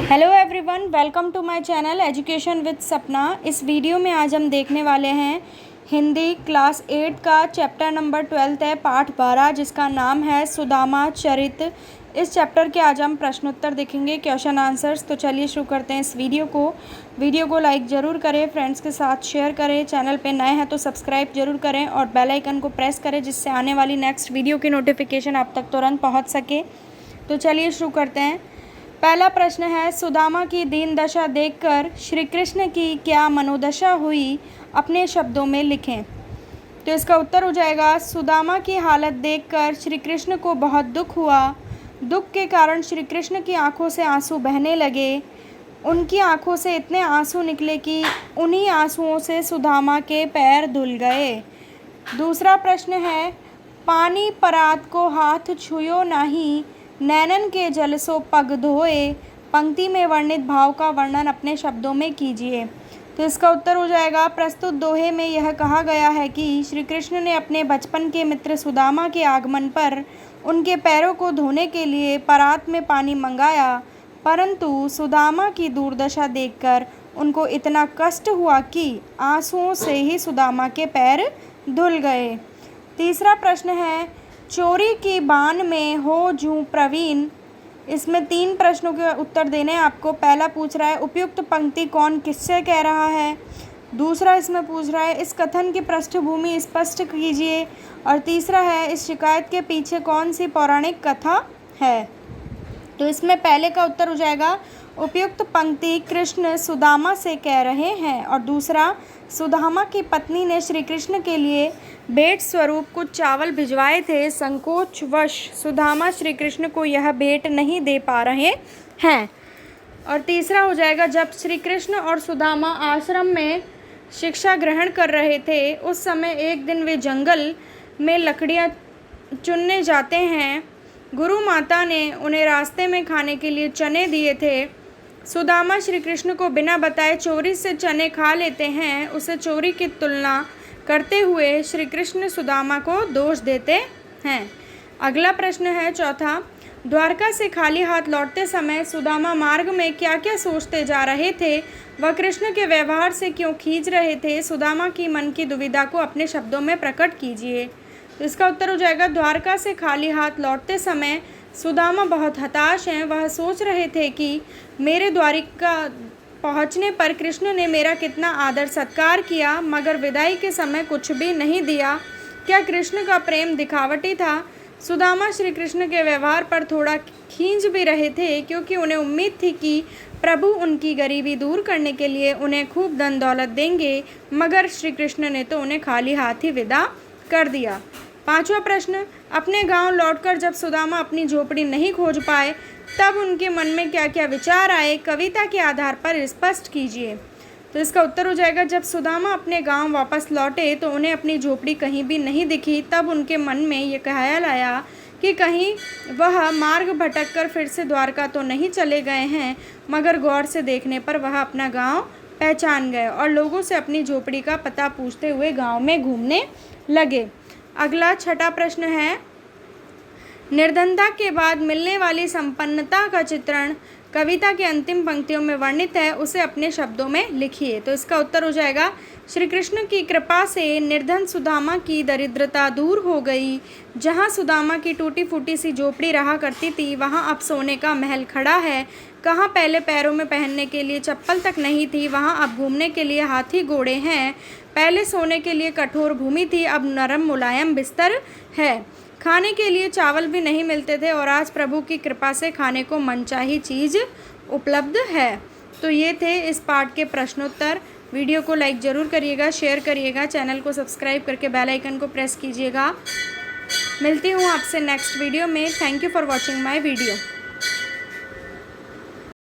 Hello everyone, welcome to my channel education with Sapna. इस video में आज हम देखने वाले हैं हिंदी क्लास 8 का चैप्टर नंबर 12 है, पाठ 12, जिसका नाम है सुदामा चरित। इस चैप्टर के आज हम प्रश्नोत्तर देखेंगे, क्वेश्चन आंसर्स। तो चलिए शुरू करते हैं इस वीडियो को लाइक ज़रूर करें, फ्रेंड्स के साथ शेयर करें, चैनल पे नए हैं तो सब्सक्राइब जरूर करें और बेल आइकन को प्रेस करें, जिससे आने वाली नेक्स्ट वीडियो की नोटिफिकेशन आप तक तुरंत पहुँच सके। तो चलिए शुरू करते हैं। पहला प्रश्न है, सुदामा की दीन दशा देखकर श्री कृष्ण की क्या मनोदशा हुई, अपने शब्दों में लिखें। तो इसका उत्तर हो जाएगा, सुदामा की हालत देखकर श्री कृष्ण को बहुत दुख हुआ। दुख के कारण श्री कृष्ण की आंखों से आंसू बहने लगे। उनकी आंखों से इतने आंसू निकले कि उन्हीं आंसुओं से सुदामा के पैर धुल गए। दूसरा प्रश्न है, पानी परात को हाथ छुयो नाही, नैनन के जल सो पग धोए। पंक्ति में वर्णित भाव का वर्णन अपने शब्दों में कीजिए। तो इसका उत्तर हो जाएगा, प्रस्तुत दोहे में यह कहा गया है कि श्री कृष्ण ने अपने बचपन के मित्र सुदामा के आगमन पर उनके पैरों को धोने के लिए परात में पानी मंगाया, परंतु सुदामा की दुर्दशा देखकर उनको इतना कष्ट हुआ कि आंसुओं से ही सुदामा के पैर धुल गए। तीसरा प्रश्न है, चोरी की बान में हो जूं प्रवीण। इसमें 3 प्रश्नों के उत्तर देने हैं आपको। पहला पूछ रहा है, उपयुक्त पंक्ति कौन किससे कह रहा है। दूसरा इसमें पूछ रहा है, इस कथन की पृष्ठभूमि स्पष्ट कीजिए। और तीसरा है, इस शिकायत के पीछे कौन सी पौराणिक कथा है। तो इसमें पहले का उत्तर हो जाएगा, उपयुक्त पंक्ति कृष्ण सुदामा से कह रहे हैं। और दूसरा, सुदामा की पत्नी ने श्री कृष्ण के लिए भेंट स्वरूप कुछ चावल भिजवाए थे, संकोचवश सुदामा श्री कृष्ण को यह भेंट नहीं दे पा रहे हैं। और तीसरा हो जाएगा, जब श्री कृष्ण और सुदामा आश्रम में शिक्षा ग्रहण कर रहे थे, उस समय एक दिन वे जंगल में लकड़ियाँ चुनने जाते हैं। गुरु माता ने उन्हें रास्ते में खाने के लिए चने दिए थे। सुदामा श्री कृष्ण को बिना बताए चोरी से चने खा लेते हैं। उसे चोरी की तुलना करते हुए श्री कृष्ण सुदामा को दोष देते हैं। अगला प्रश्न है चौथा, द्वारका से खाली हाथ लौटते समय सुदामा मार्ग में क्या क्या सोचते जा रहे थे, वह कृष्ण के व्यवहार से क्यों खींच रहे थे। सुदामा की मन की दुविधा को अपने शब्दों में प्रकट कीजिए। तो इसका उत्तर हो जाएगा, द्वारका से खाली हाथ लौटते समय सुदामा बहुत हताश हैं। वह सोच रहे थे कि मेरे द्वारिका पहुंचने पर कृष्ण ने मेरा कितना आदर सत्कार किया, मगर विदाई के समय कुछ भी नहीं दिया। क्या कृष्ण का प्रेम दिखावटी था। सुदामा श्री कृष्ण के व्यवहार पर थोड़ा खींच भी रहे थे, क्योंकि उन्हें उम्मीद थी कि प्रभु उनकी गरीबी दूर करने के लिए उन्हें खूब धन दौलत देंगे, मगर श्री कृष्ण ने तो उन्हें खाली हाथ ही विदा कर दिया। पांचवा प्रश्न, अपने गांव लौटकर जब सुदामा अपनी झोपड़ी नहीं खोज पाए, तब उनके मन में क्या क्या विचार आए, कविता के आधार पर स्पष्ट कीजिए। तो इसका उत्तर हो जाएगा, जब सुदामा अपने गांव वापस लौटे तो उन्हें अपनी झोपड़ी कहीं भी नहीं दिखी। तब उनके मन में ये ख्याल आया कि कहीं वह मार्ग भटक कर फिर से द्वारका तो नहीं चले गए हैं, मगर गौर से देखने पर वह अपना गाँव पहचान गए और लोगों से अपनी झोपड़ी का पता पूछते हुए गाँव में घूमने लगे। अगला छठा प्रश्न है, निर्धनता के बाद मिलने वाली संपन्नता का चित्रण कविता के अंतिम पंक्तियों में वर्णित है, उसे अपने शब्दों में लिखिए। तो इसका उत्तर हो जाएगा, श्री कृष्ण की कृपा से निर्धन सुदामा की दरिद्रता दूर हो गई। जहाँ सुदामा की टूटी फूटी सी झोपड़ी रहा करती थी, वहाँ अब सोने का महल खड़ा है। कहाँ पहले पैरों में पहनने के लिए चप्पल तक नहीं थी, वहाँ अब घूमने के लिए हाथी घोड़े हैं। पहले सोने के लिए कठोर भूमि थी, अब नरम मुलायम बिस्तर है। खाने के लिए चावल भी नहीं मिलते थे, और आज प्रभु की कृपा से खाने को मनचाही चीज़ उपलब्ध है। तो ये थे इस पाठ के प्रश्नोत्तर। वीडियो को लाइक ज़रूर करिएगा, शेयर करिएगा, चैनल को सब्सक्राइब करके बेल आइकन को प्रेस कीजिएगा। मिलती हूँ आपसे नेक्स्ट वीडियो में। Thank you for watching my video.